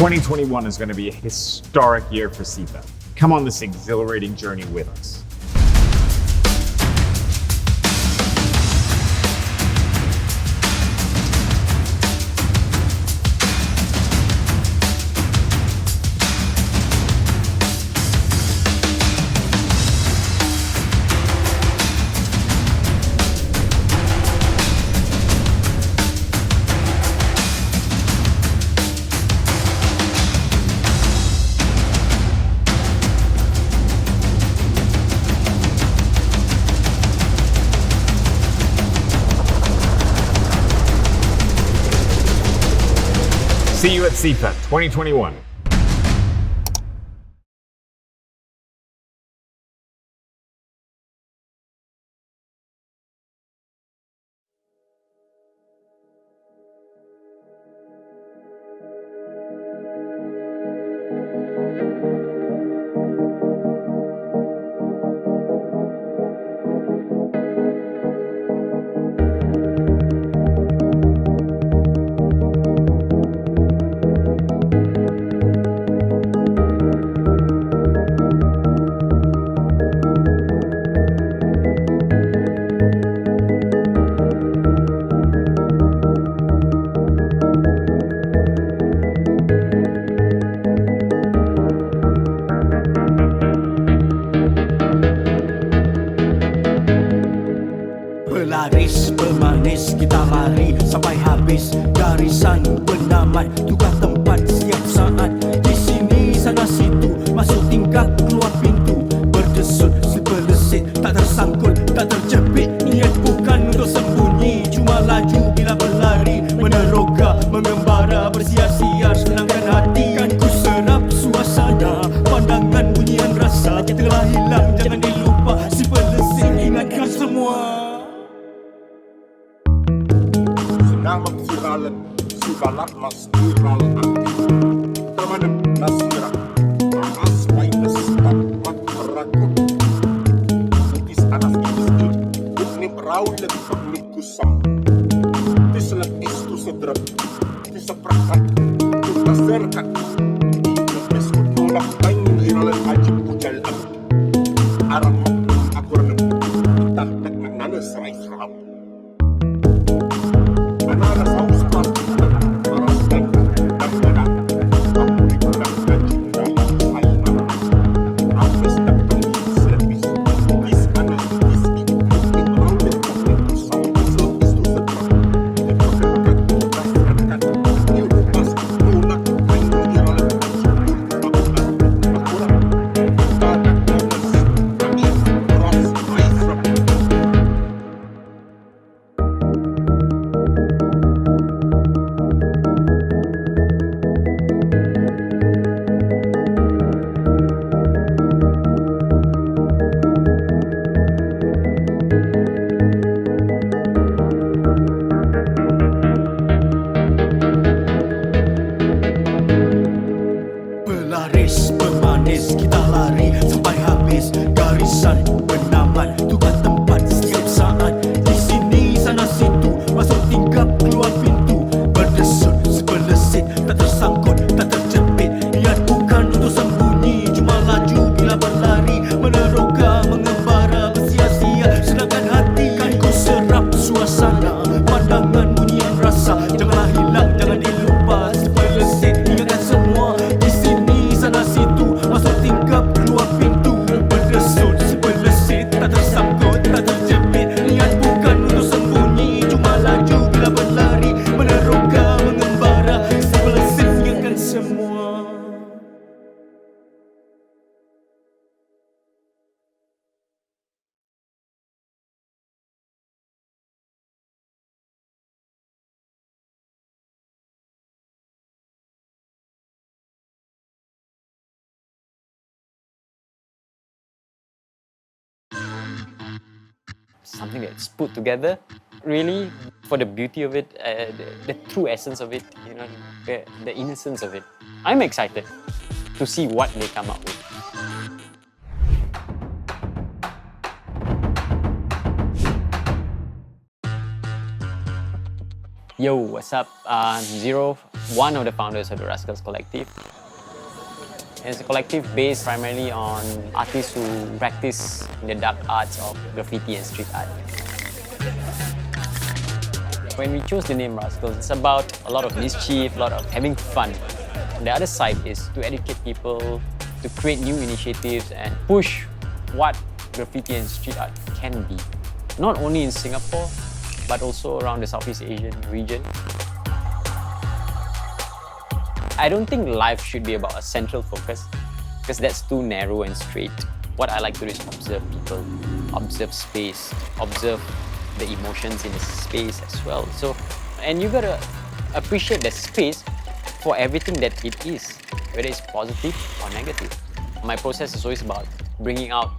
2021 is going to be a historic year for SIPA. Come on this exhilarating journey with us. See you at SIPA 2021. Pelaris, pemanis, kita lari sampai habis. Garisan penamat, tukar tempat setiap saat. Di sini, sana, situ, masuk tingkap, keluar pintu. Berdesut, berlesit, tak tersangkut, tak terjepit. Niat bukan untuk sembunyi, cuma laju bila berlari. Meneroka, mengembara, bersiar-siar, senangkan hati. Kan ku serap suasana, pandangan, bunyian rasa. Yang telah hilang, jangan dilupa. Si berlesit, ingatkan semua. Nama siralan, sibalat masdiral anti. Tamanam nasira, aspai nasibak matrakut. Itis anas itis ini peraul lagi pemiku sam. Tislet istu sedrat, tisaprakak, tutaserkat. Meskut nolak kain iralan ajib ujal am. Aram maklum akuran, tak nana serai seram. Pelaris, pemanis, kita lari sampai habis. Garisan penamat, tukar tempat setiap saat. Di sini, sana, situ, masuk tingkap, keluar pintu. Berdesut, berlesit, tak tersangkut, tak terjepit. Niat bukan untuk sembunyi, cuma laju bila berlari. Meneroka, mengembara, bersia-sia, senangkan hati. Kan ku serap suasana, pandangan, bunyian rasa. Janganlah hilang, jangan dilupa. Si berlesit, ingatkan semua. Di sini, sana, situ, masuk tingkap, keluar pintu. Berdesut, berlesit, tak tersangkut, tak terjepit. Niat bukan untuk sembunyi, cuma laju bila berlari. Meneroka, mengembara, si berlesit, ingatkan semua. Something that's put together, really, for the beauty of it, the true essence of it, you know, the innocence of it. I'm excited to see what they come up with. Yo, what's up? I'm Zero one of the founders of the Rascals Collective. And it's a collective based primarily on artists who practice in the dark arts of graffiti and street art. When we chose the name Rascals, it's about a lot of mischief, a lot of having fun. And the other side is to educate people, to create new initiatives and push what graffiti and street art can be. Not only in Singapore, but also around the Southeast Asian region. I don't think life should be about a central focus, because that's too narrow and straight. What I like to do is observe people, observe space, observe the emotions in the space as well. And you gotta appreciate the space for everything that it is, whether it's positive or negative. My process is always about bringing out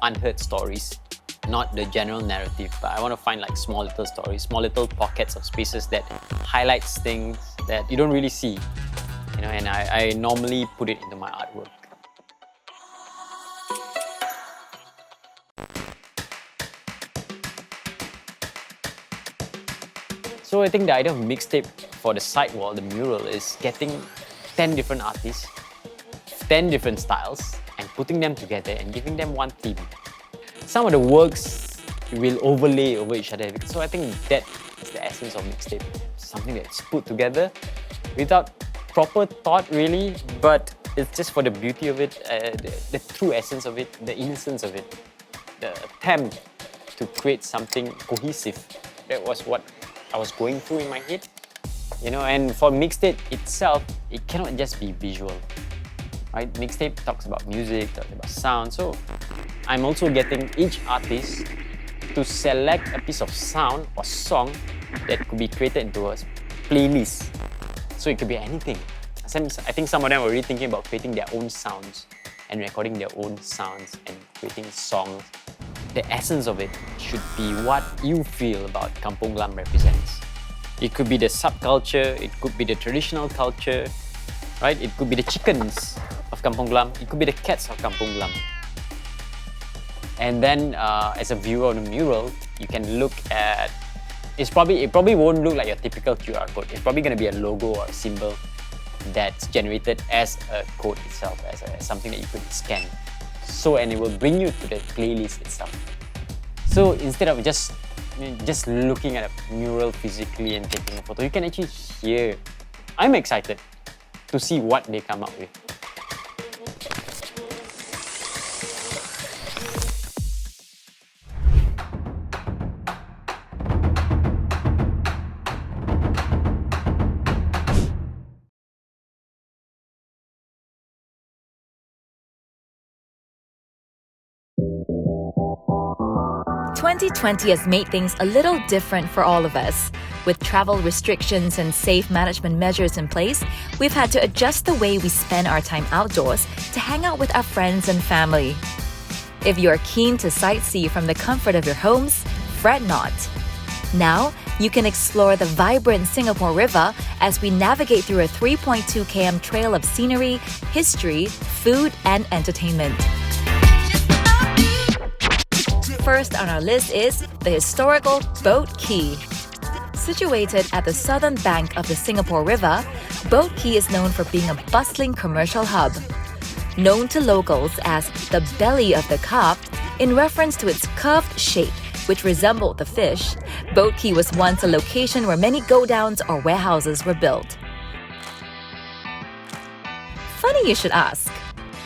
unheard stories, not the general narrative, but I want to find like small little stories, small little pockets of spaces that highlights things that you don't really see. And I normally put it into my artwork. So I think the idea of mixtape for the sidewall, the mural, is getting 10 different artists, 10 different styles, and putting them together and giving them one theme. Some of the works will overlay over each other. So I think that is the essence of mixtape. Something that's put together without proper thought really, but it's just for the beauty of it, the true essence of it, the innocence of it, the attempt to create something cohesive. That was what I was going through in my head. And for mixtape itself, it cannot just be visual, right? Mixtape talks about music, talks about sound. So I'm also getting each artist to select a piece of sound or song that could be created into a playlist. So it could be anything. I think some of them are already thinking about creating their own sounds and recording their own sounds and creating songs. The essence of it should be what you feel about Kampung Glam represents. It could be the subculture, it could be the traditional culture, right? It could be the chickens of Kampung Glam, it could be the cats of Kampung Glam. And then as a viewer of the mural, you can look at, it probably won't look like your typical QR code. It's probably going to be a logo or a symbol that's generated as a code itself, as something that you could scan. And it will bring you to the playlist itself. So instead of just looking at a mural physically and taking a photo, you can actually hear. I'm excited to see what they come up with. "2020 has made things a little different for all of us. With travel restrictions and safe management measures in place, we've had to adjust the way we spend our time outdoors to hang out with our friends and family. If you're keen to sightsee from the comfort of your homes, fret not. Now, you can explore the vibrant Singapore River as we navigate through a 3.2 km trail of scenery, history, food, and entertainment. First on our list is the historical Boat Quay. Situated at the southern bank of the Singapore River, Boat Quay is known for being a bustling commercial hub. Known to locals as the belly of the carp, in reference to its curved shape, which resembled the fish, Boat Quay was once a location where many go-downs or warehouses were built. Funny you should ask.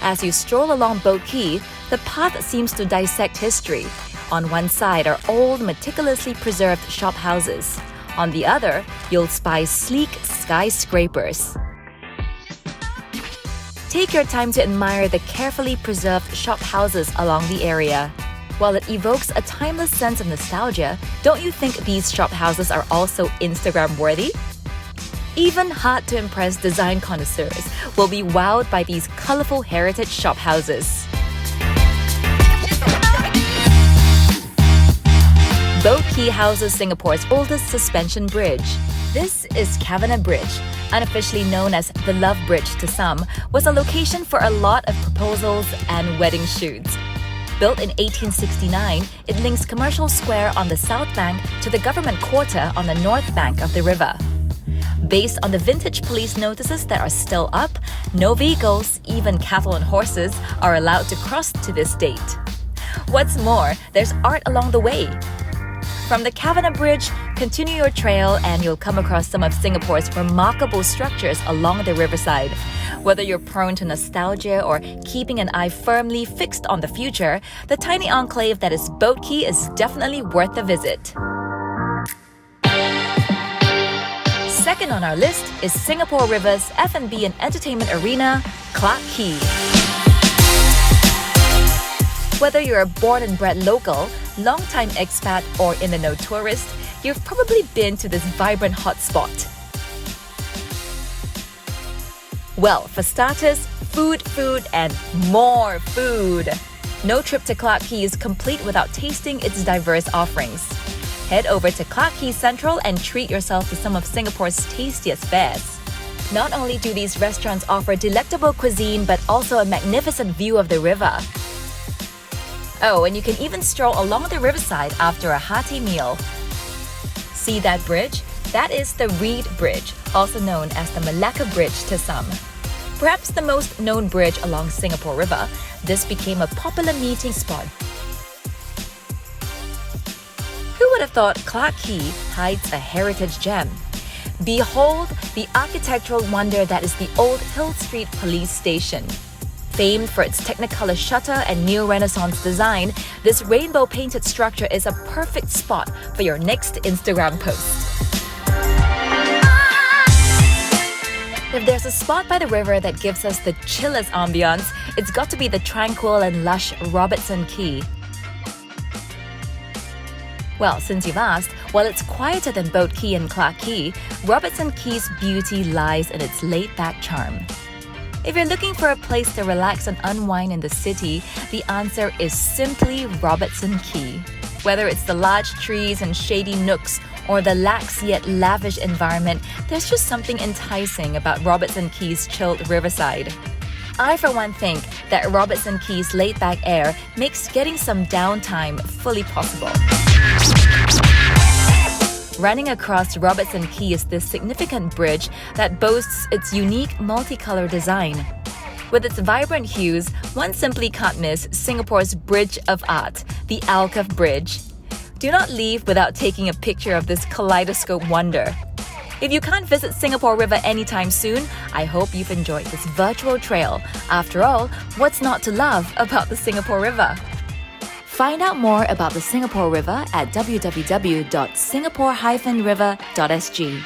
As you stroll along Boat Quay, the path seems to dissect history. On one side are old, meticulously preserved shop houses. On the other, you'll spy sleek skyscrapers. Take your time to admire the carefully preserved shop houses along the area. While it evokes a timeless sense of nostalgia, don't you think these shop houses are also Instagram-worthy? Even hard-to-impress design connoisseurs will be wowed by these colorful heritage shop houses. Boat Quay houses Singapore's oldest suspension bridge. This is Cavenagh Bridge, unofficially known as the Love Bridge to some, was a location for a lot of proposals and wedding shoots. Built in 1869, it links Commercial Square on the south bank to the government quarter on the north bank of the river. Based on the vintage police notices that are still up, no vehicles, even cattle and horses, are allowed to cross to this date. What's more, there's art along the way. From the Kavanagh Bridge, continue your trail and you'll come across some of Singapore's remarkable structures along the riverside. Whether you're prone to nostalgia or keeping an eye firmly fixed on the future, the tiny enclave that is Boat Quay is definitely worth a visit. Second on our list is Singapore River's F&B and entertainment arena, Clarke Quay. Whether you're a born and bred local, long-time expat, or in-the-know tourist, you've probably been to this vibrant hotspot. Well, for starters, food, and more food. No trip to Clarke Quay is complete without tasting its diverse offerings. Head over to Clarke Quay Central and treat yourself to some of Singapore's tastiest fares. Not only do these restaurants offer delectable cuisine, but also a magnificent view of the river. Oh, and you can even stroll along the riverside after a hearty meal. See that bridge? That is the Reed Bridge, also known as the Malacca Bridge to some. Perhaps the most known bridge along Singapore River, this became a popular meeting spot. Who would have thought Clarke Quay hides a heritage gem? Behold the architectural wonder that is the old Hill Street Police Station. Famed for its Technicolor shutter and neo-Renaissance design, this rainbow-painted structure is a perfect spot for your next Instagram post. If there's a spot by the river that gives us the chillest ambience, it's got to be the tranquil and lush Robertson Quay. Well, since you've asked, while it's quieter than Boat Quay and Clarke Quay, Robertson Quay's beauty lies in its laid-back charm. If you're looking for a place to relax and unwind in the city, the answer is simply Robertson Quay. Whether it's the large trees and shady nooks or the lax yet lavish environment, there's just something enticing about Robertson Quay's chilled riverside. I, for one, think that Robertson Quay's laid-back air makes getting some downtime fully possible. Running across Robertson Quay is this significant bridge that boasts its unique multicolour design. With its vibrant hues, one simply can't miss Singapore's Bridge of Art, the Alcove Bridge. Do not leave without taking a picture of this kaleidoscope wonder. If you can't visit Singapore River anytime soon, I hope you've enjoyed this virtual trail. After all, what's not to love about the Singapore River? Find out more about the Singapore River at www.singapore-river.sg.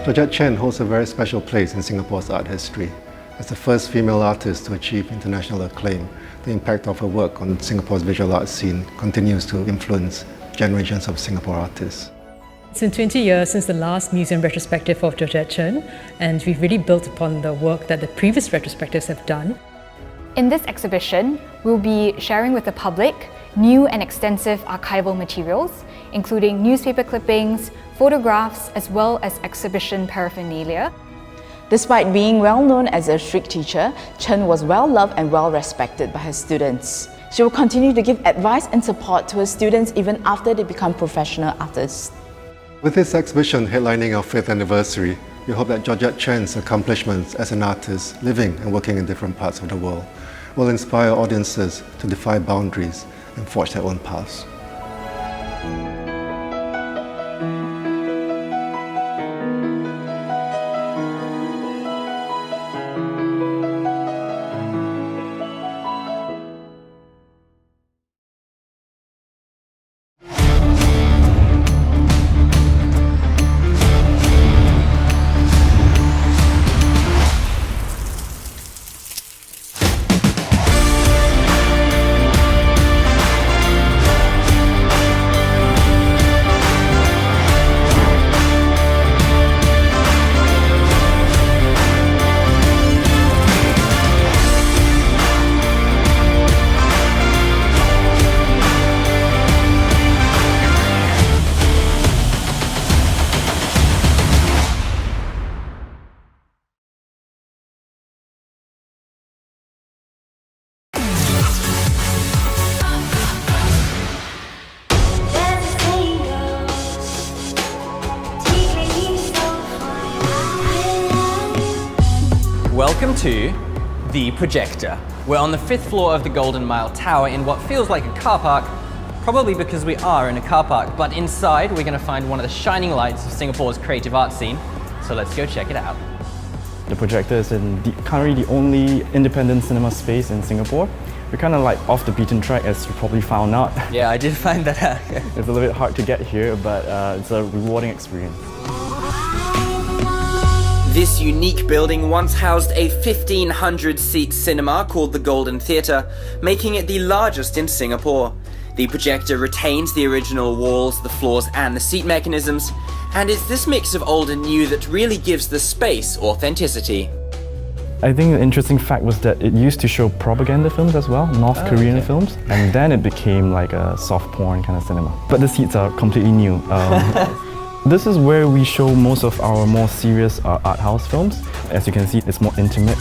Georgette Chen holds a very special place in Singapore's art history. As the first female artist to achieve international acclaim, the impact of her work on Singapore's visual art scene continues to influence generations of Singapore artists. It's been 20 years since the last museum retrospective of Georgette Chen, and we've really built upon the work that the previous retrospectives have done. In this exhibition, we'll be sharing with the public new and extensive archival materials, including newspaper clippings, photographs, as well as exhibition paraphernalia. Despite being well known as a strict teacher, Chen was well loved and well respected by her students. She will continue to give advice and support to her students even after they become professional artists. With this exhibition headlining our 5th anniversary, we hope that Georgette Chen's accomplishments as an artist living and working in different parts of the world will inspire audiences to defy boundaries and forge their own paths. to the projector. We're on the 5th floor of the Golden Mile Tower in what feels like a car park, probably because we are in a car park, but inside we're going to find one of the shining lights of Singapore's creative art scene, so let's go check it out. The projector is currently the only independent cinema space in Singapore. We're kind of like off the beaten track, as you probably found out. Yeah, I did find that out. It's a little bit hard to get here, but it's a rewarding experience. This unique building once housed a 1,500-seat cinema called the Golden Theatre, making it the largest in Singapore. The projector retains the original walls, the floors and the seat mechanisms, and it's this mix of old and new that really gives the space authenticity. I think the interesting fact was that it used to show propaganda films as well, North Korean films, and then it became like a soft porn kind of cinema. But the seats are completely new. This is where we show most of our more serious art house films. As you can see, it's more intimate.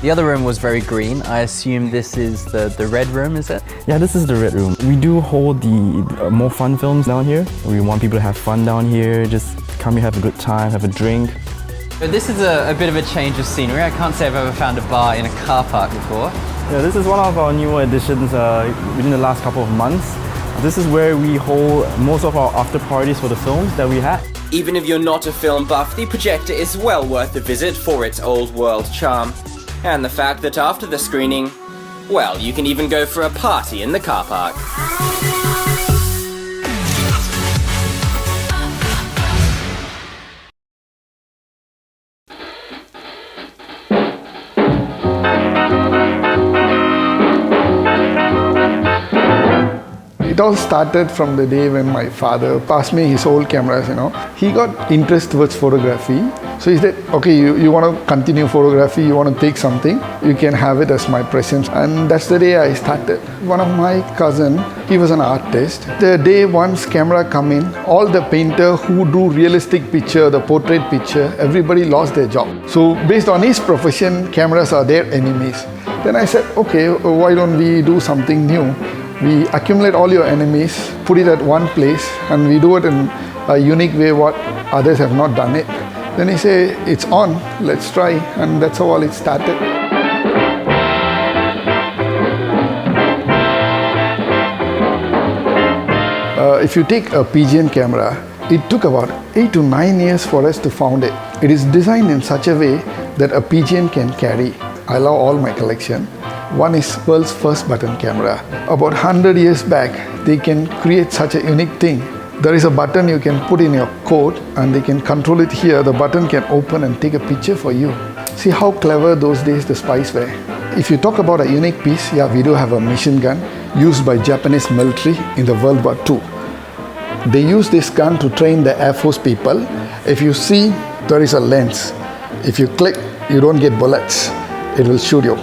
The other room was very green. I assume this is the red room, is it? Yeah, this is the red room. We do hold the more fun films down here. We want people to have fun down here, just come here, have a good time, have a drink. But this is a bit of a change of scenery. I can't say I've ever found a bar in a car park before. Yeah, this is one of our newer additions within the last couple of months. This is where we hold most of our after parties for the films that we had. Even if you're not a film buff, the projector is well worth a visit for its old world charm. And the fact that after the screening, well, you can even go for a party in the car park. It all started from the day when my father passed me his old cameras, He got interest towards photography. So he said, okay, you want to continue photography, you want to take something, you can have it as my present. And that's the day I started. One of my cousin, he was an artist. The day once camera come in, all the painter who do realistic picture, the portrait picture, everybody lost their job. So based on his profession, cameras are their enemies. Then I said, okay, why don't we do something new? We accumulate all your enemies, put it at one place, and we do it in a unique way what others have not done it. Then he said, it's on, let's try, and that's how all it started. If you take a pigeon camera, it took about 8 to 9 years for us to found it. It is designed in such a way that a pigeon can carry. I love all my collection. One is world's first button camera. About 100 years back, they can create such a unique thing. There is a button you can put in your coat and they can control it here. The button can open and take a picture for you. See how clever those days the spies were. If you talk about a unique piece, yeah, we do have a machine gun used by Japanese military in the World War II. They use this gun to train the Air Force people. If you see, there is a lens. If you click, you don't get bullets. It will shoot you.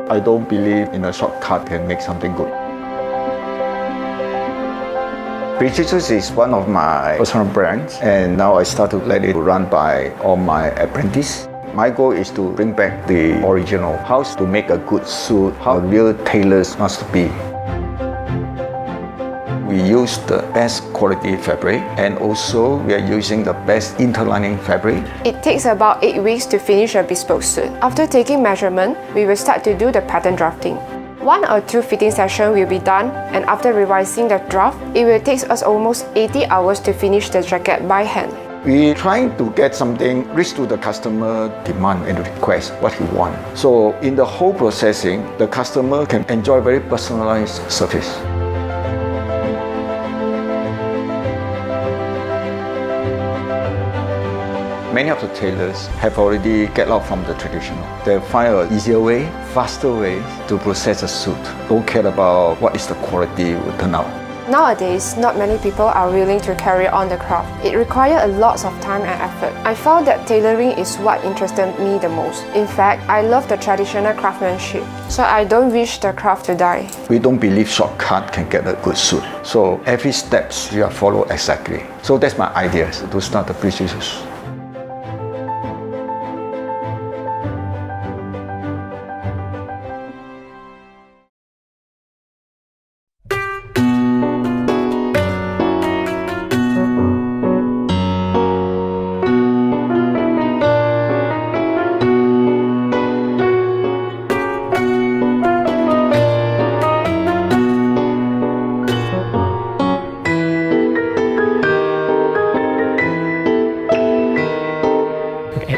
I don't believe in a shortcut can make something good. Precious is one of my personal brands, and now I start to let it run by all my apprentices. My goal is to bring back the original, how to make a good suit, how real tailors must be. We use the best quality fabric, and also we are using the best interlining fabric. It takes about 8 weeks to finish a bespoke suit. After taking measurement, we will start to do the pattern drafting. 1 or 2 fitting sessions will be done, and after revising the draft, it will take us almost 80 hours to finish the jacket by hand. We trying to get something reach to the customer demand and request what he want. So in the whole processing, the customer can enjoy very personalized service. Many of the tailors have already get out from the traditional. They find an easier way, faster way to process a suit. Don't care about what is the quality will turn out. Nowadays, not many people are willing to carry on the craft. It requires a lot of time and effort. I found that tailoring is what interested me the most. In fact, I love the traditional craftsmanship, so I don't wish the craft to die. We don't believe shortcut can get a good suit. So every steps you have follow exactly. So that's my idea to start the precisions.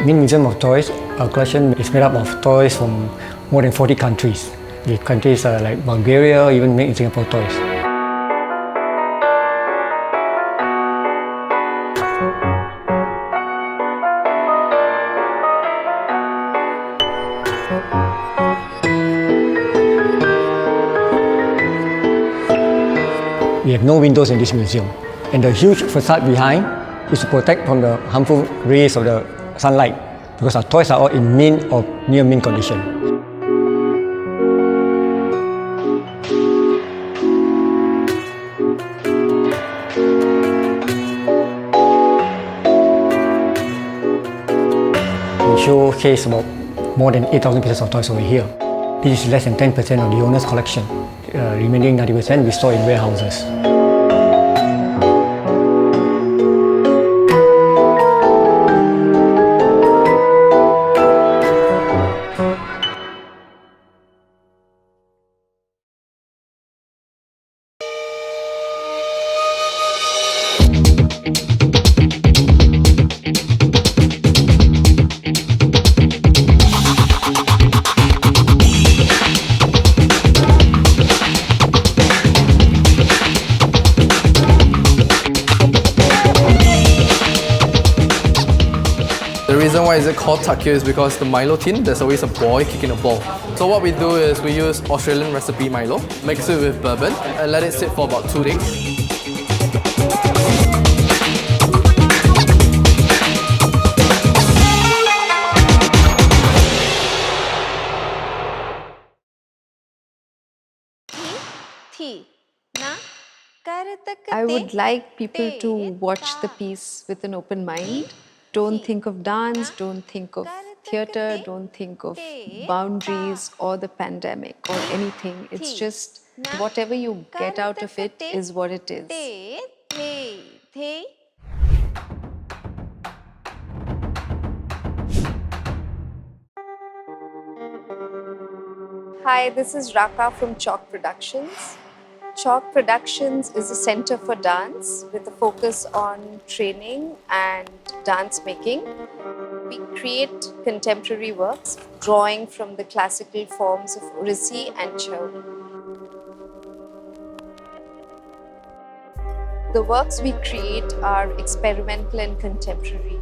Museum of Toys, our collection is made up of toys from more than 40 countries. The countries like Bulgaria even make Singapore toys. We have no windows in this museum, and the huge facade behind is to protect from the harmful rays of the sunlight, because our toys are all in mint or near mint condition. We showcase about more than 8,000 pieces of toys over here. This is less than 10% of the owner's collection. Remaining 90% we store in warehouses. The reason why is it called Takir is because the Milo tin, there's always a boy kicking a ball. So what we do is we use Australian recipe Milo, mix it with bourbon, and let it sit for about 2 days. I would like people to watch the piece with an open mind. Don't think of dance, don't think of theatre, don't think of boundaries or the pandemic or anything. It's just whatever you get out of it is what it is. Hi, this is Raka from Chalk Productions. Chalk Productions is a center for dance with a focus on training and dance making. We create contemporary works, drawing from the classical forms of Odissi and Chau. The works we create are experimental and contemporary.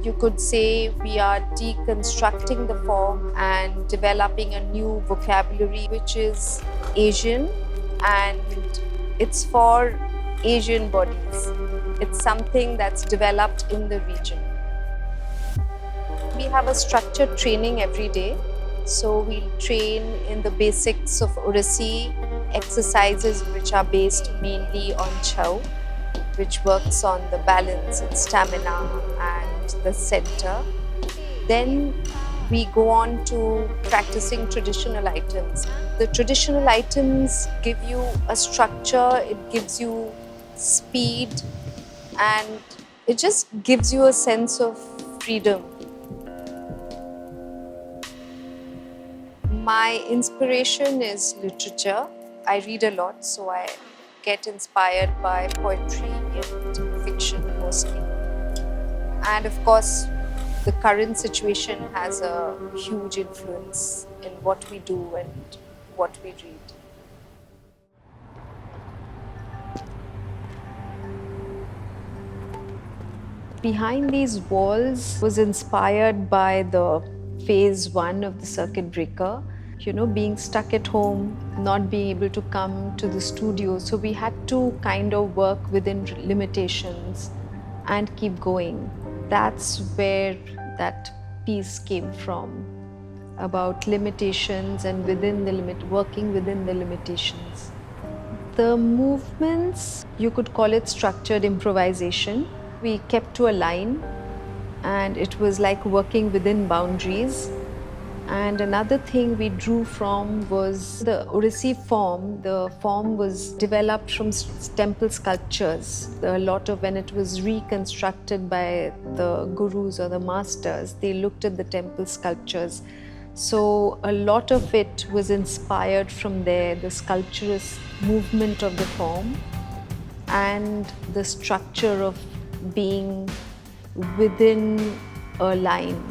You could say we are deconstructing the form and developing a new vocabulary which is Asian, and it's for Asian bodies. It's something that's developed in the region. We have a structured training every day. So we train in the basics of Odissi, exercises which are based mainly on Chau, which works on the balance and stamina and the center. Then we go on to practicing traditional items. The traditional items give you a structure, it gives you speed, and it just gives you a sense of freedom. My inspiration is literature. I read a lot, so I get inspired by poetry and fiction mostly. And of course, the current situation has a huge influence in what we do and what we read. Behind these walls was inspired by the phase 1 of the circuit breaker. Being stuck at home, not being able to come to the studio. So we had to kind of work within limitations and keep going. That's where that piece came from, about limitations and working within the limitations. The movements, you could call it structured improvisation. We kept to a line and it was like working within boundaries. And another thing we drew from was the Odissi form. The form was developed from temple sculptures. A lot of when it was reconstructed by the gurus or the masters, they looked at the temple sculptures. So a lot of it was inspired from there, the sculpturous movement of the form and the structure of being within a line.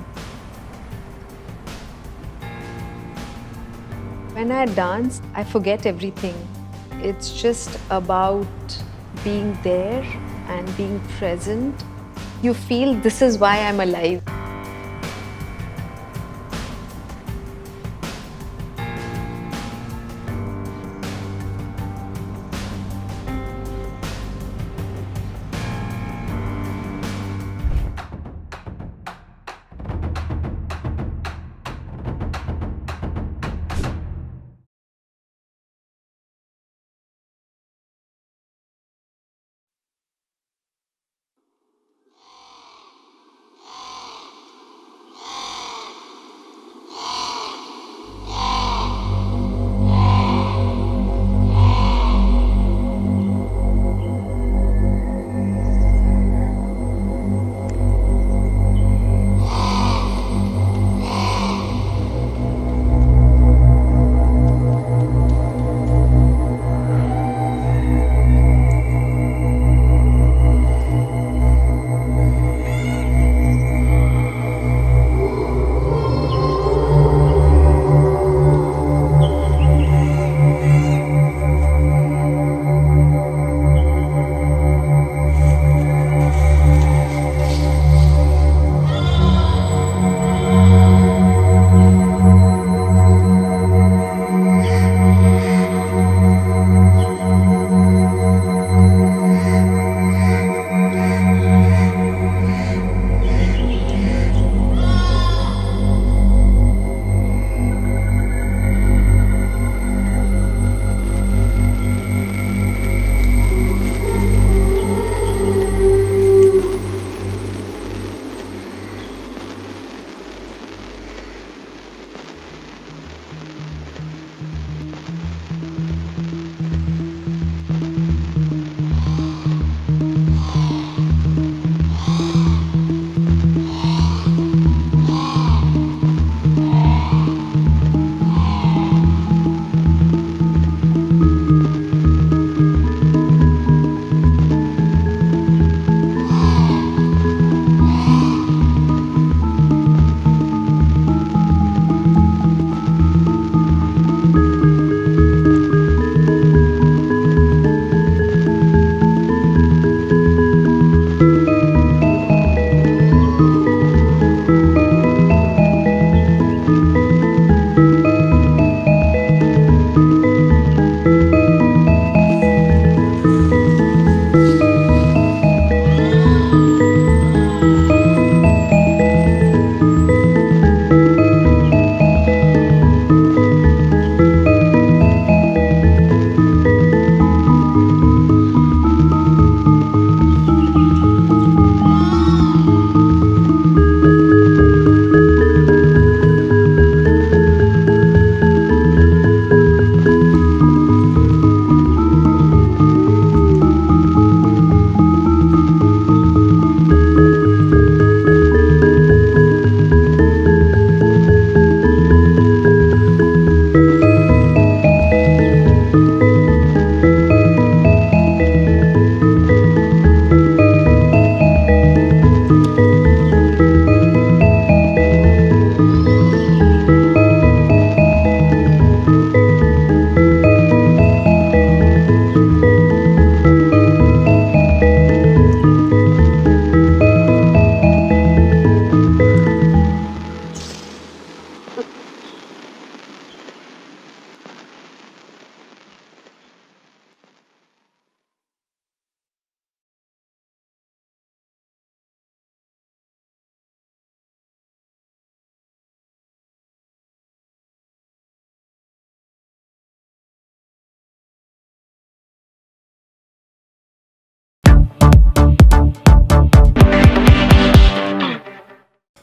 When I dance, I forget everything. It's just about being there and being present. You feel this is why I'm alive.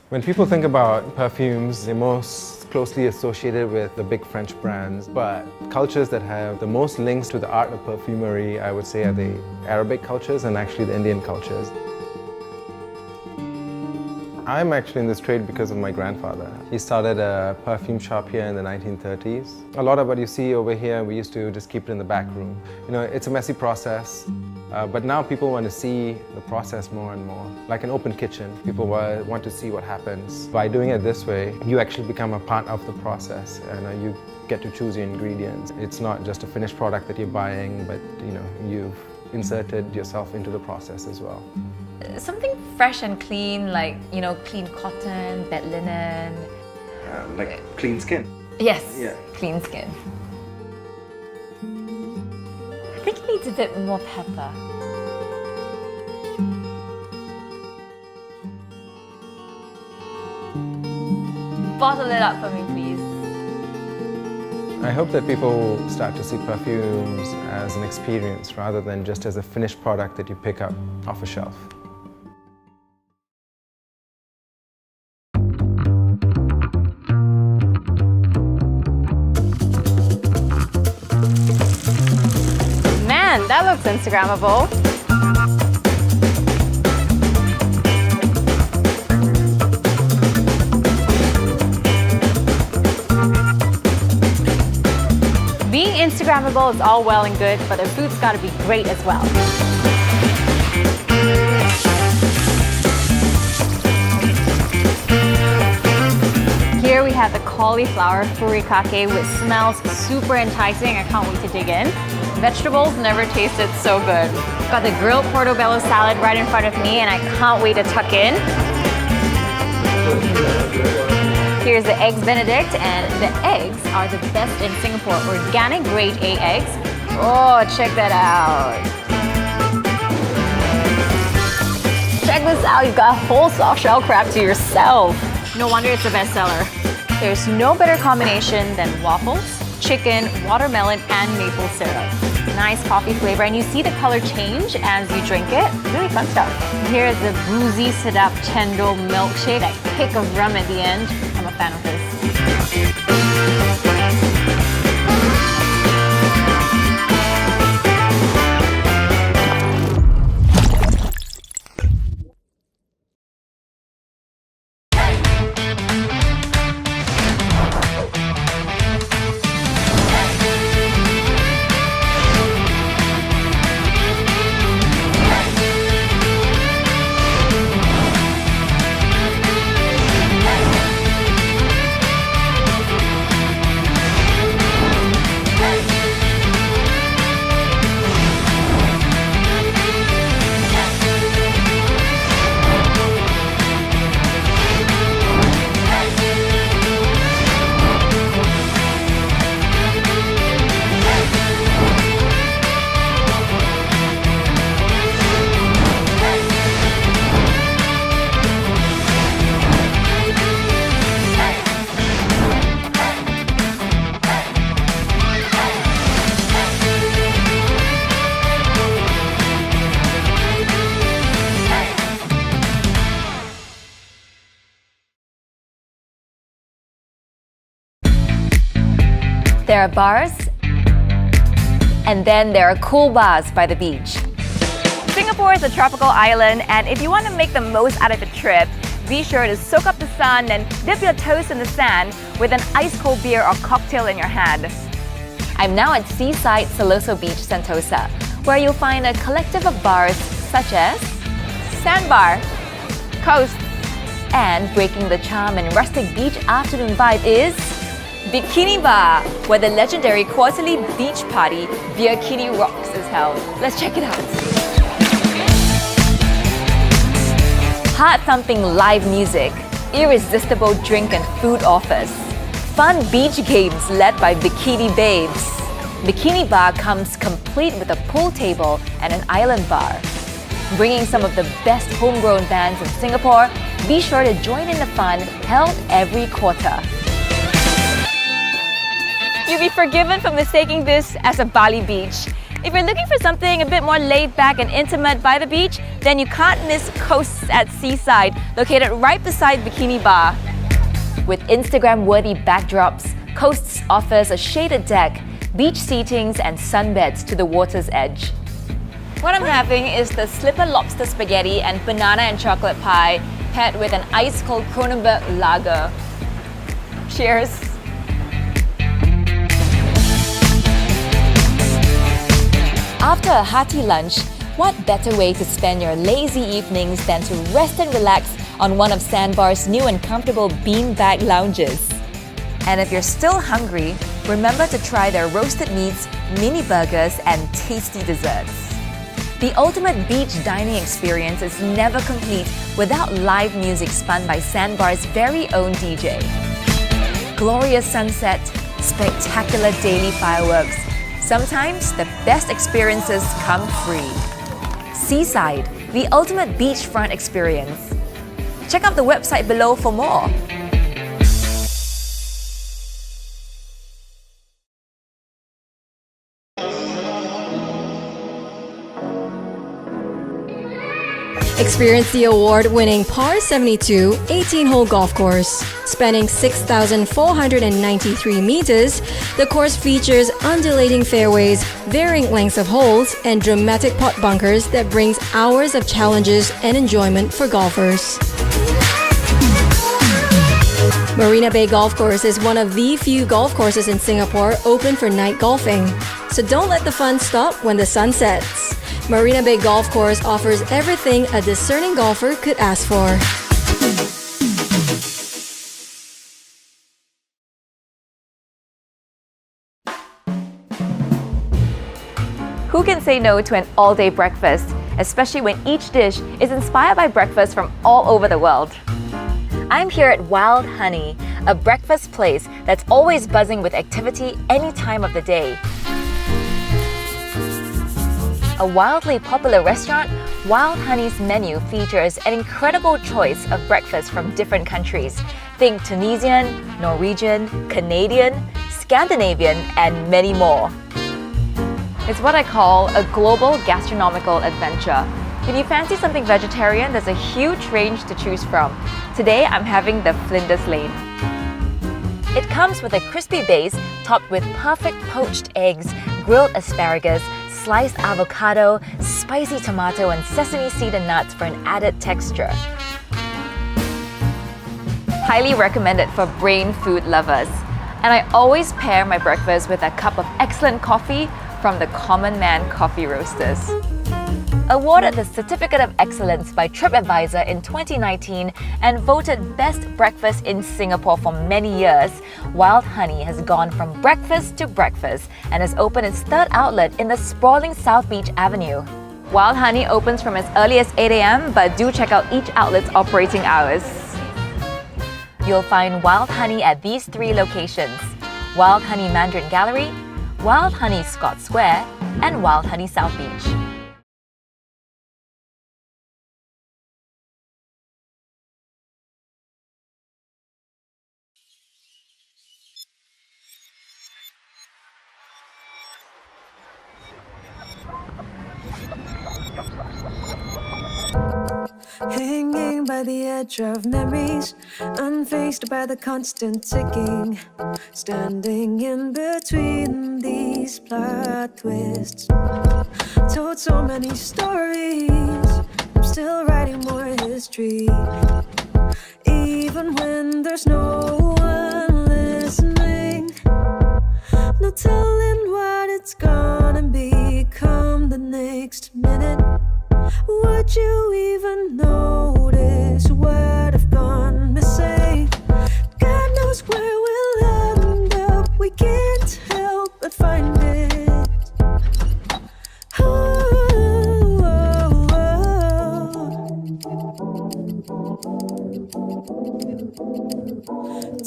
When people think about perfumes, they're most closely associated with the big French brands, but cultures that have the most links to the art of perfumery, I would say, are the Arabic cultures and actually the Indian cultures. I'm actually in this trade because of my grandfather. He started a perfume shop here in the 1930s. A lot of what you see over here, we used to just keep it in the back room. You know, it's a messy process, but now people want to see the process more and more. Like an open kitchen, people want to see what happens. By doing it this way, you actually become a part of the process, and you get to choose your ingredients. It's not just a finished product that you're buying, but you've inserted yourself into the process as well. Something fresh and clean, like, clean cotton, bed linen. Like clean skin. Yes, Yeah. clean skin. I think it needs a bit more pepper. Bottle it up for me, please. I hope that people start to see perfumes as an experience rather than just as a finished product that you pick up off a shelf. Man, that looks Instagrammable. Being Instagrammable is all well and good, but the food's gotta be great as well. Here we have the cauliflower furikake, which smells super enticing. I can't wait to dig in. Vegetables never tasted so good. Got the grilled portobello salad right in front of me, and I can't wait to tuck in. Here's the eggs Benedict, and the eggs are the best in Singapore. Organic grade A eggs. Oh, check that out. Check this out, you've got a whole soft shell crab to yourself. No wonder it's a bestseller. There's no better combination than waffles, chicken, watermelon, and maple syrup. Nice coffee flavor, and you see the color change as you drink it. Really fun stuff. Here's the boozy sedap chendol milkshake. That kick of rum at the end. I'm a fan of this. There are bars, and then there are cool bars by the beach. Singapore is a tropical island, and if you want to make the most out of a trip, be sure to soak up the sun and dip your toes in the sand with an ice-cold beer or cocktail in your hand. I'm now at Seaside Siloso Beach, Sentosa, where you'll find a collective of bars such as Sandbar, Coast, and breaking the charm and rustic beach afternoon vibe is Bikini Bar, where the legendary quarterly beach party Bikini Rocks is held. Let's check it out. Heart-thumping live music, irresistible drink and food offers, fun beach games led by Bikini Babes. Bikini Bar comes complete with a pool table and an island bar. Bringing some of the best homegrown bands in Singapore, be sure to join in the fun held every quarter. You'll be forgiven for mistaking this as a Bali beach. If you're looking for something a bit more laid back and intimate by the beach, then you can't miss Coasts at Seaside, located right beside Bikini Bar. With Instagram-worthy backdrops, Coasts offers a shaded deck, beach seatings and sunbeds to the water's edge. What I'm having is the slipper lobster spaghetti and banana and chocolate pie paired with an ice-cold Kronenbourg lager. Cheers! After a hearty lunch, what better way to spend your lazy evenings than to rest and relax on one of Sandbar's new and comfortable beanbag lounges? And if you're still hungry, remember to try their roasted meats, mini burgers and tasty desserts. The ultimate beach dining experience is never complete without live music spun by Sandbar's very own DJ. Glorious sunset, spectacular daily fireworks. Sometimes the best experiences come free. Seaside, the ultimate beachfront experience. Check out the website below for more. Experience the award-winning Par 72 18-hole golf course. Spanning 6,493 meters, the course features undulating fairways, varying lengths of holes, and dramatic putt bunkers that brings hours of challenges and enjoyment for golfers. Marina Bay Golf Course is one of the few golf courses in Singapore open for night golfing. So don't let the fun stop when the sun sets. Marina Bay Golf Course offers everything a discerning golfer could ask for. Who can say no to an all-day breakfast, especially when each dish is inspired by breakfast from all over the world? I'm here at Wild Honey, a breakfast place that's always buzzing with activity any time of the day. A wildly popular restaurant, Wild Honey's menu features an incredible choice of breakfast from different countries. Think Tunisian, Norwegian, Canadian, Scandinavian, and many more. It's what I call a global gastronomical adventure. If you fancy something vegetarian, there's a huge range to choose from. Today, I'm having the Flinders Lane. It comes with a crispy base topped with perfect poached eggs, grilled asparagus, sliced avocado, spicy tomato, and sesame seed and nuts for an added texture. Highly recommended for brain food lovers. And I always pair my breakfast with a cup of excellent coffee from the Common Man Coffee Roasters. Awarded the Certificate of Excellence by TripAdvisor in 2019 and voted Best Breakfast in Singapore for many years, Wild Honey has gone from breakfast to breakfast and has opened its third outlet in the sprawling South Beach Avenue. Wild Honey opens from as early as 8 a.m, but do check out each outlet's operating hours. You'll find Wild Honey at these three locations: Wild Honey Mandarin Gallery, Wild Honey Scott Square, and Wild Honey South Beach. Hanging by the edge of memories, unfazed by the constant ticking, standing in between these plot twists. Told so many stories, I'm still writing more history, even when there's no one listening. No telling what it's gonna become the next minute. Would you even notice what I've gone missing? God knows where we'll end up, we can't help but find it.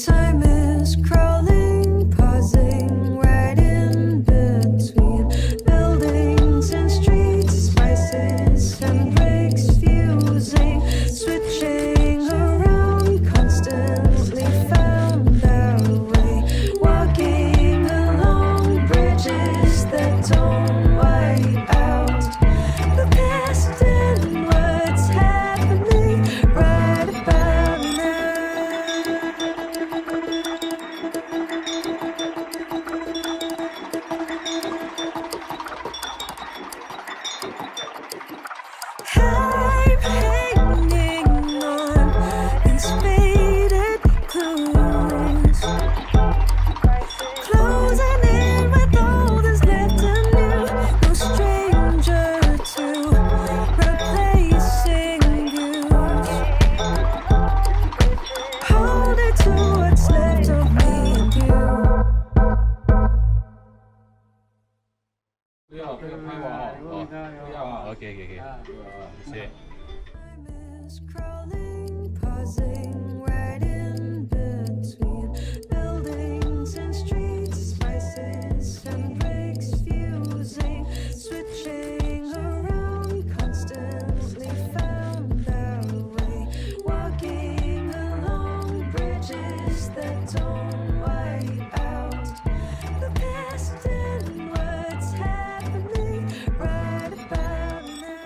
Time is crawling, pausing right in between buildings and streets, spices and breaks fusing, switching Okay. See. Crawling, pausing right in between buildings and streets, spices and bricks fusing, switching around, constantly found our way, walking along bridges that don't wipe out the past and what's happening right about now.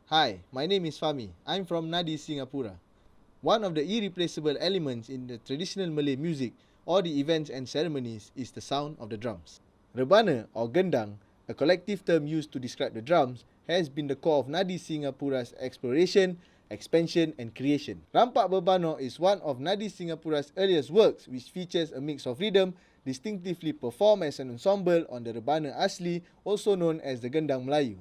Hi, my name is Fahmi. I'm from Nadi, Singapore. One of the irreplaceable elements in the traditional Malay music or the events and ceremonies is the sound of the drums. Rebana or gendang, a collective term used to describe the drums, has been the core of Nadi Singapore's exploration, expansion and creation. Rampak Berbano is one of Nadi Singapore's earliest works which features a mix of rhythm, distinctively performed as an ensemble on the Rebana Asli, also known as the Gendang Melayu.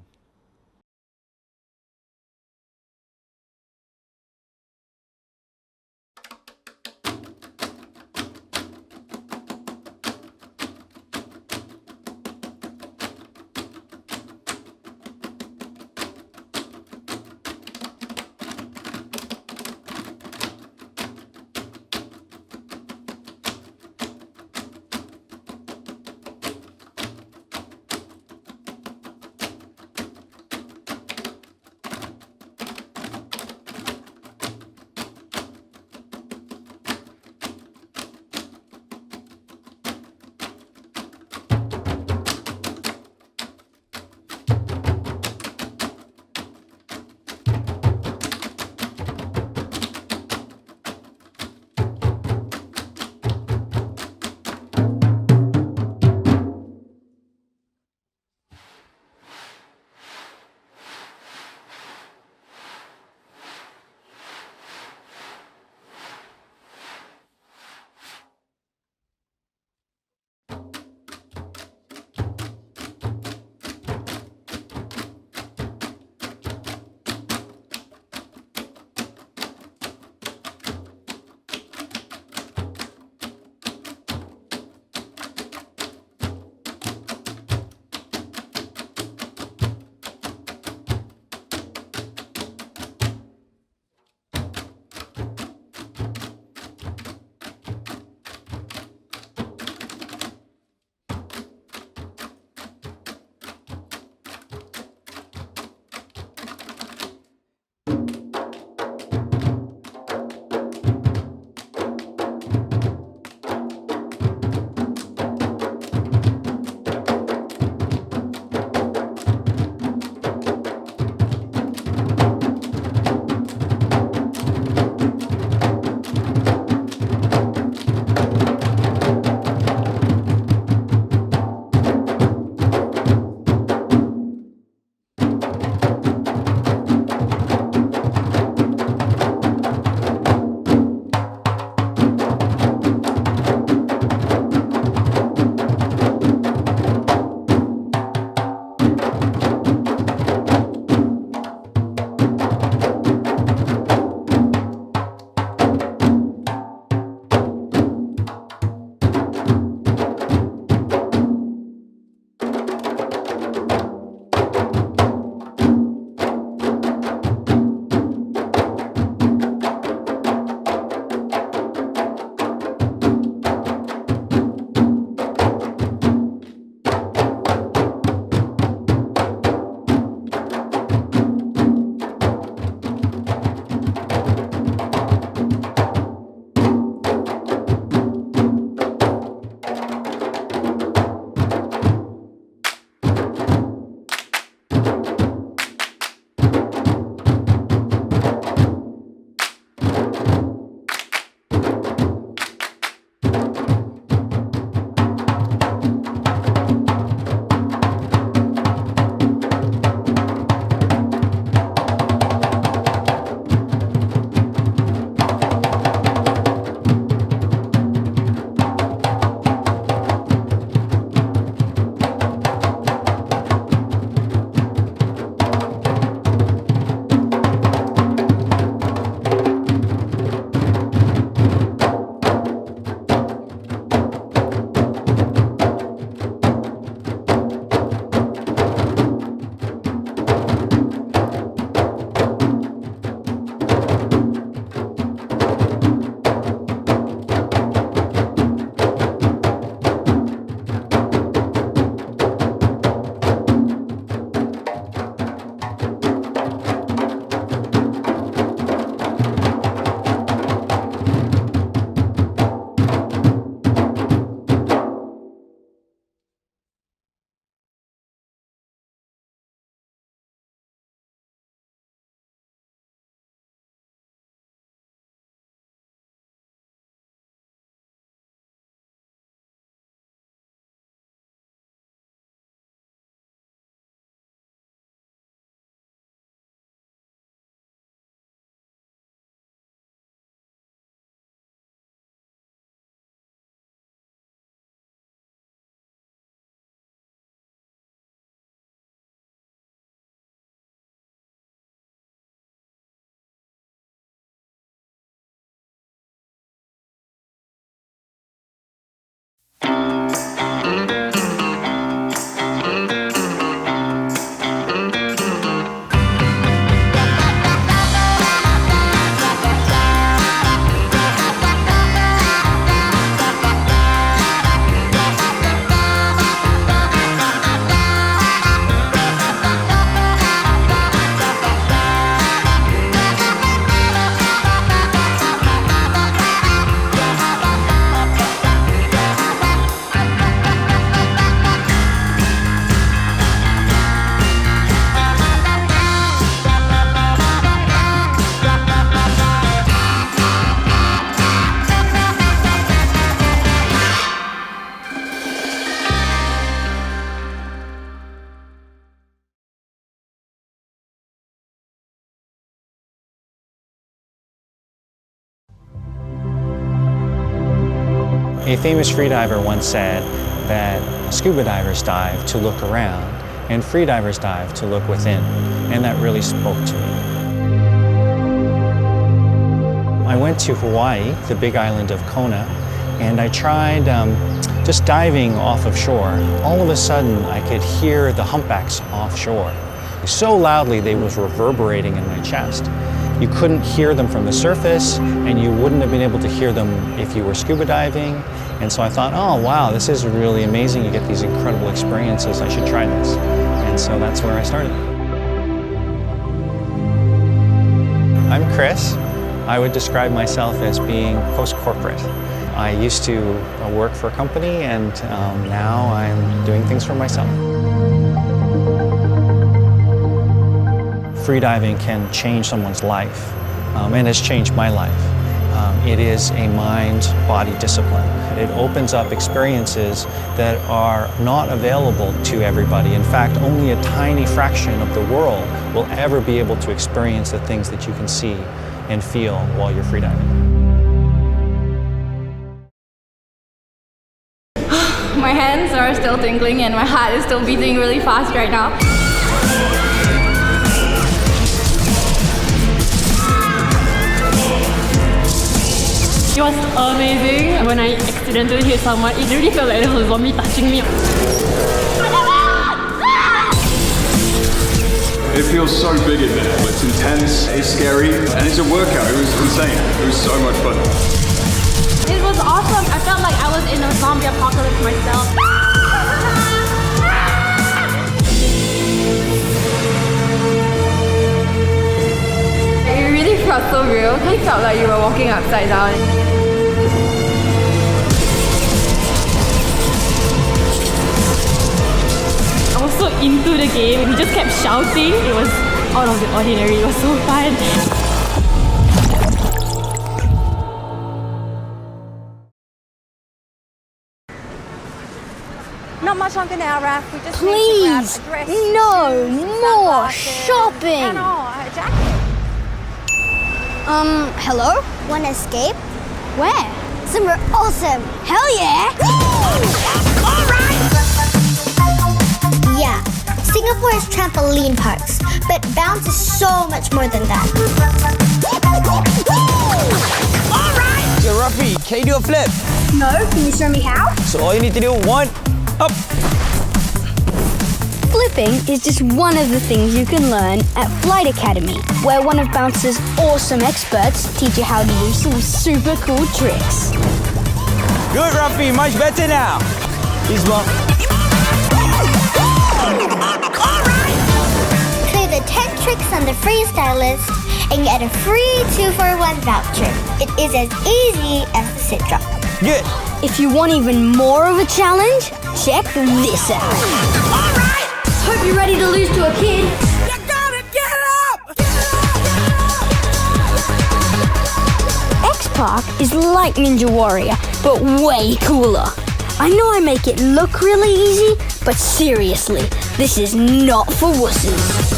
A famous freediver once said that scuba divers dive to look around and freedivers dive to look within, and that really spoke to me. I went to Hawaii, the big island of Kona, and I tried just diving off of shore. All of a sudden, I could hear the humpbacks offshore. So loudly, they was reverberating in my chest. You couldn't hear them from the surface, and you wouldn't have been able to hear them if you were scuba diving. And so I thought, oh wow, this is really amazing. You get these incredible experiences. I should try this. And so that's where I started. I'm Chris. I would describe myself as being post-corporate. I used to work for a company, and now I'm doing things for myself. Freediving can change someone's life, and has changed my life. It is a mind-body discipline. It opens up experiences that are not available to everybody. In fact, only a tiny fraction of the world will ever be able to experience the things that you can see and feel while you're freediving. My hands are still tingling and my heart is still beating really fast right now. It was amazing. When I accidentally hit someone, it really felt like there was a zombie touching me. It feels so big in there. It's intense, it's scary, and it's a workout. It was insane. It was so much fun. It was awesome. I felt like I was in a zombie apocalypse myself. It really felt so real. It really felt like you were walking upside down. I was so into the game. We just kept shouting. It was out of the ordinary. It was so fun. Not much longer now, Raph. We just Please, need to grab a dress, no shoes, more sunglasses, shopping. and a jacket. Hello? Wanna escape? Where? Somewhere awesome. Hell yeah! Yeah, Singapore has trampoline parks, but bounce is so much more than that. Yo, Rafi, can you do a flip? No, can you show me how? So all you need to do, one, up. Flipping is just one of the things you can learn at Flight Academy, where one of Bounce's awesome experts teach you how to do some super cool tricks. Good, Rafi, much better now. This one. Clear the 10 tricks on the freestyle list and get a free 2-for-1 voucher. It is as easy as the sit drop. Good. If you want even more of a challenge, check this out. Hope you're ready to lose to a kid. X-Park is like Ninja Warrior, but way cooler. I know I make it look really easy, but seriously, this is not for wusses.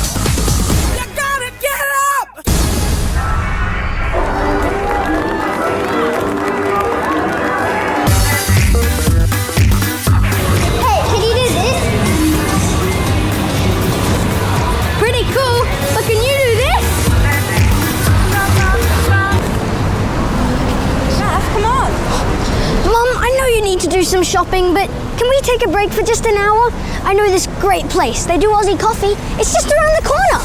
To do some shopping, but can we take a break for just an hour? I know this great place. They do Aussie coffee. It's just around the corner.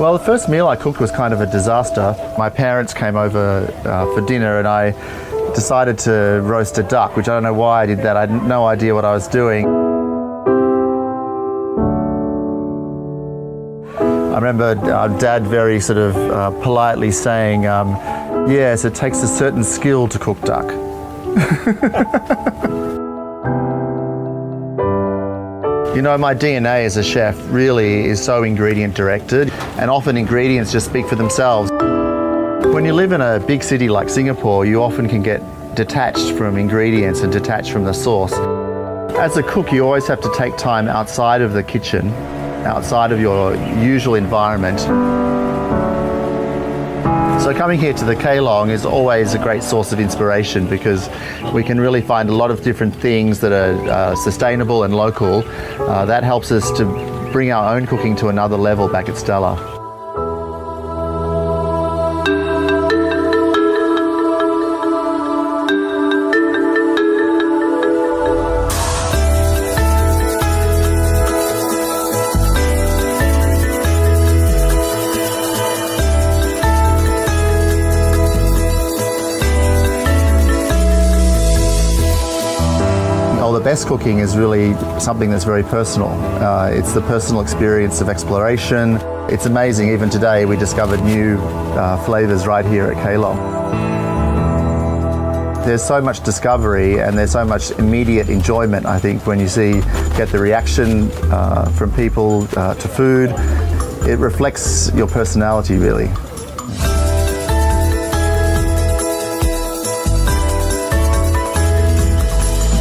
Well, the first meal I cooked was kind of a disaster. My parents came over for dinner and I decided to roast a duck, which I don't know why I did that. I had no idea what I was doing. I remember Dad very sort of politely saying, yes, it takes a certain skill to cook duck. You know, my DNA as a chef really is so ingredient directed, and often ingredients just speak for themselves. When you live in a big city like Singapore, you often can get detached from ingredients and detached from the sauce. As a cook, you always have to take time outside of the kitchen, outside of your usual environment. So coming here to the Keelong is always a great source of inspiration because we can really find a lot of different things that are sustainable and local. That helps us to bring our own cooking to another level back at Stella. The best cooking is really something that's very personal. It's the personal experience of exploration. It's amazing, even today we discovered new flavours right here at Keelong. There's so much discovery and there's so much immediate enjoyment, I think, when you get the reaction from people to food. It reflects your personality, really.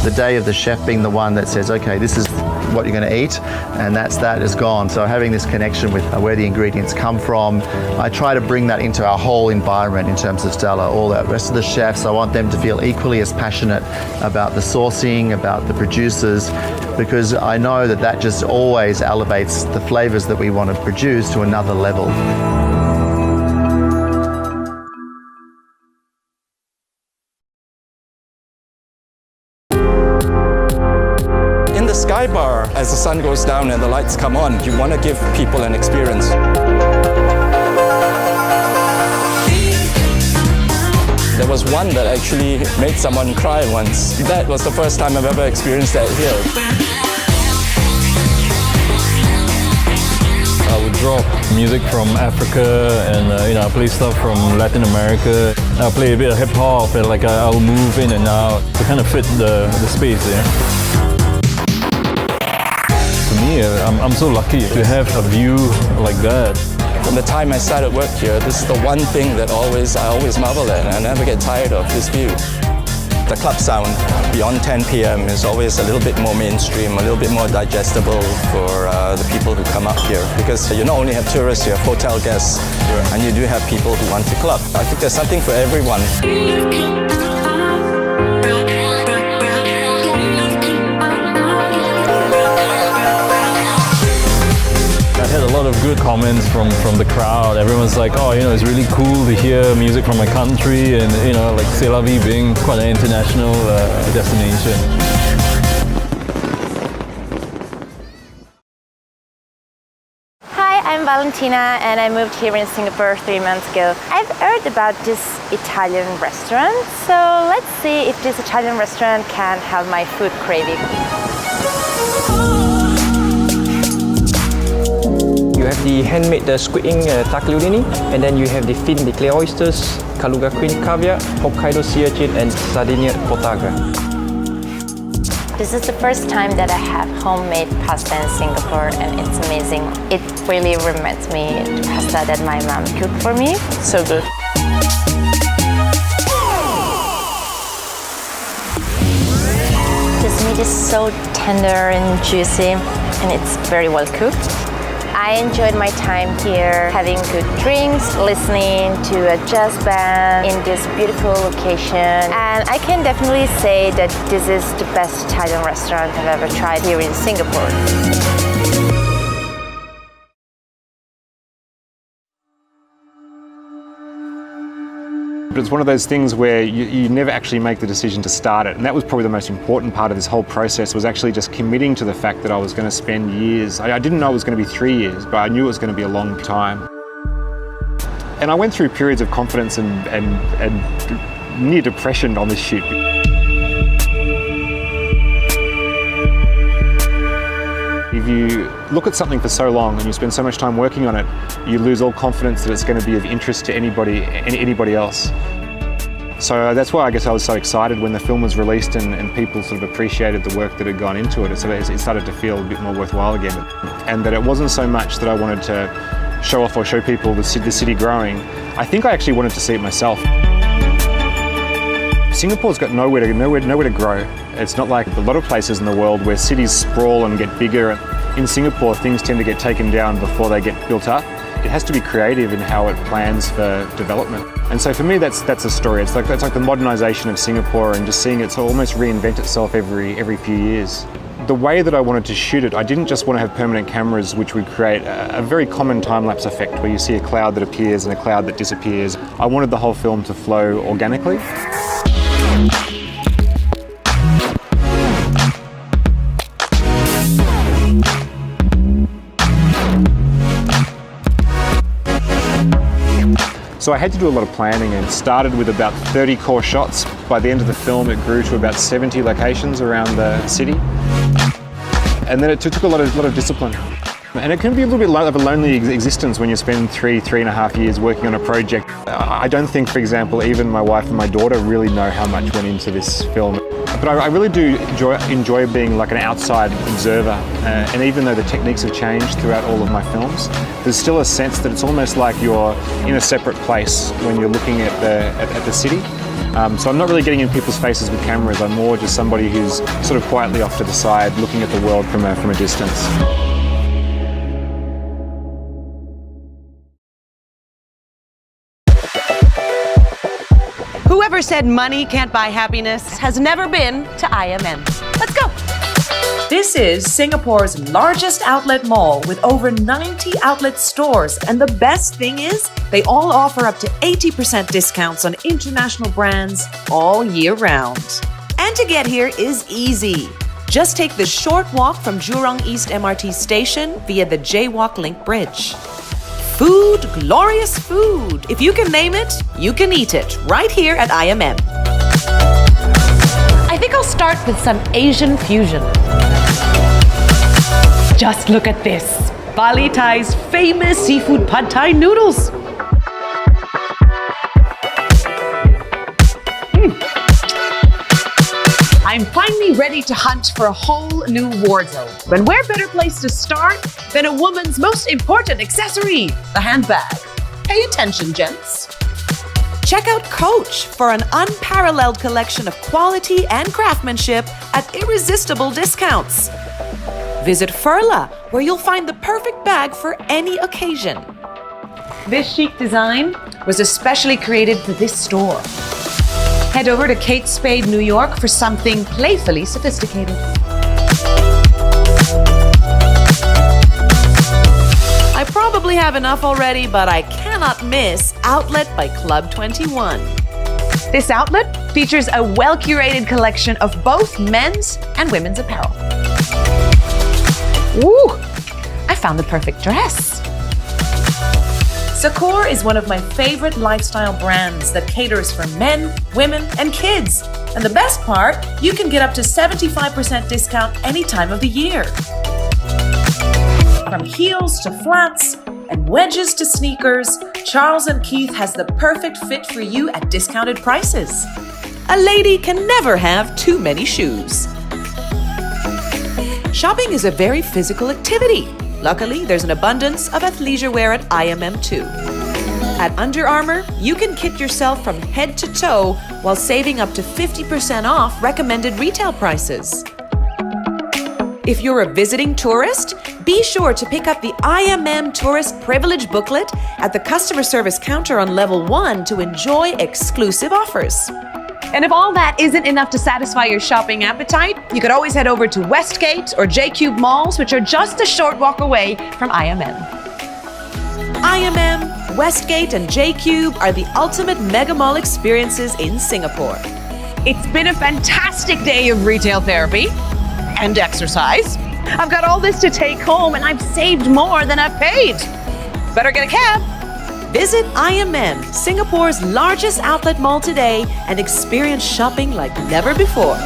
The day of the chef being the one that says, okay, this is what you're going to eat, and that is gone. So having this connection with where the ingredients come from, I try to bring that into our whole environment in terms of Stella. All the rest of the chefs, I want them to feel equally as passionate about the sourcing, about the producers, because I know that just always elevates the flavors that we want to produce to another level. Sky bar, as the sun goes down and the lights come on, you want to give people an experience. There was one that actually made someone cry once. That was the first time I've ever experienced that here. I would drop music from Africa and I play stuff from Latin America. I play a bit of hip hop and I'll move in and out to kind of fit the space there. I'm so lucky to have a view like that. From the time I started work here, this is the one thing that I always marvel at, and I never get tired of this view. The club sound beyond 10 p.m. is always a little bit more mainstream, a little bit more digestible for the people who come up here. Because you not only have tourists, you have hotel guests, and you do have people who want to club. I think there's something for everyone. I had a lot of good comments from the crowd. Everyone's like, oh, it's really cool to hear music from my country, and C'est La Vie being quite an international destination. Hi, I'm Valentina and I moved here in Singapore 3 months ago. I've heard about this Italian restaurant, so let's see if this Italian restaurant can have my food craving. You have the handmade squid ink tagliolini, and then you have the fin de clear oysters, Kaluga queen caviar, Hokkaido sea urchin, and Sardinia potagra. This is the first time that I have homemade pasta in Singapore, and it's amazing. It really reminds me of the pasta that my mom cooked for me. So good. This meat is so tender and juicy, and it's very well cooked. I enjoyed my time here, having good drinks, listening to a jazz band in this beautiful location. And I can definitely say that this is the best Italian restaurant I've ever tried here in Singapore. But it's one of those things where you never actually make the decision to start it. And that was probably the most important part of this whole process, was actually just committing to the fact that I was going to spend years. I didn't know it was going to be 3 years, but I knew it was going to be a long time. And I went through periods of confidence and near depression on this shoot. If you look at something for so long and you spend so much time working on it, you lose all confidence that it's going to be of interest to anybody else. So that's why I guess I was so excited when the film was released and people sort of appreciated the work that had gone into it. So it started to feel a bit more worthwhile again. And that it wasn't so much that I wanted to show off or show people the city growing. I think I actually wanted to see it myself. Singapore's got nowhere to grow. It's not like a lot of places in the world where cities sprawl and get bigger. In Singapore, things tend to get taken down before they get built up. It has to be creative in how it plans for development. And so for me, that's a story. It's like the modernisation of Singapore and just seeing it almost reinvent itself every few years. The way that I wanted to shoot it, I didn't just want to have permanent cameras which would create a very common time-lapse effect where you see a cloud that appears and a cloud that disappears. I wanted the whole film to flow organically. So I had to do a lot of planning and started with about 30 core shots. By the end of the film, it grew to about 70 locations around the city. And then it took a lot of discipline. And it can be a little bit of a lonely existence when you spend 3.5 years working on a project. I don't think, for example, even my wife and my daughter really know how much went into this film. But I really do enjoy being like an outside observer. And even though the techniques have changed throughout all of my films, there's still a sense that it's almost like you're in a separate place when you're looking at the city. So I'm not really getting in people's faces with cameras. I'm more just somebody who's sort of quietly off to the side, looking at the world from a distance. Whoever said money can't buy happiness has never been to IMM. Let's go. This is Singapore's largest outlet mall with over 90 outlet stores. And the best thing is, they all offer up to 80% discounts on international brands all year round. And to get here is easy. Just take the short walk from Jurong East MRT station via the Jaywalk Link Bridge. Food, glorious food. If you can name it, you can eat it right here at IMM. I think I'll start with some Asian fusion. Just look at this. Bali Thai's famous seafood pad thai noodles. I'm finally ready to hunt for a whole new wardrobe. And where better place to start than a woman's most important accessory, the handbag. Pay attention, gents. Check out Coach for an unparalleled collection of quality and craftsmanship at irresistible discounts. Visit Furla, where you'll find the perfect bag for any occasion. This chic design was especially created for this store. Head over to Kate Spade, New York for something playfully sophisticated. I probably have enough already, but I cannot miss Outlet by Club 21. This outlet features a well-curated collection of both men's and women's apparel. Ooh, I found the perfect dress. Sakor is one of my favorite lifestyle brands that caters for men, women, and kids. And the best part, you can get up to 75% discount any time of the year. From heels to flats and wedges to sneakers, Charles & Keith has the perfect fit for you at discounted prices. A lady can never have too many shoes. Shopping is a very physical activity. Luckily, there's an abundance of athleisure wear at IMM too. At Under Armour, you can kit yourself from head to toe while saving up to 50% off recommended retail prices. If you're a visiting tourist, be sure to pick up the IMM Tourist Privilege booklet at the customer service counter on level 1 to enjoy exclusive offers. And if all that isn't enough to satisfy your shopping appetite, you could always head over to Westgate or J-Cube malls, which are just a short walk away from IMM. IMM, Westgate, and J-Cube are the ultimate mega mall experiences in Singapore. It's been a fantastic day of retail therapy and exercise. I've got all this to take home and I've saved more than I've paid. Better get a cab. Visit IMM, Singapore's largest outlet mall today, and experience shopping like never before.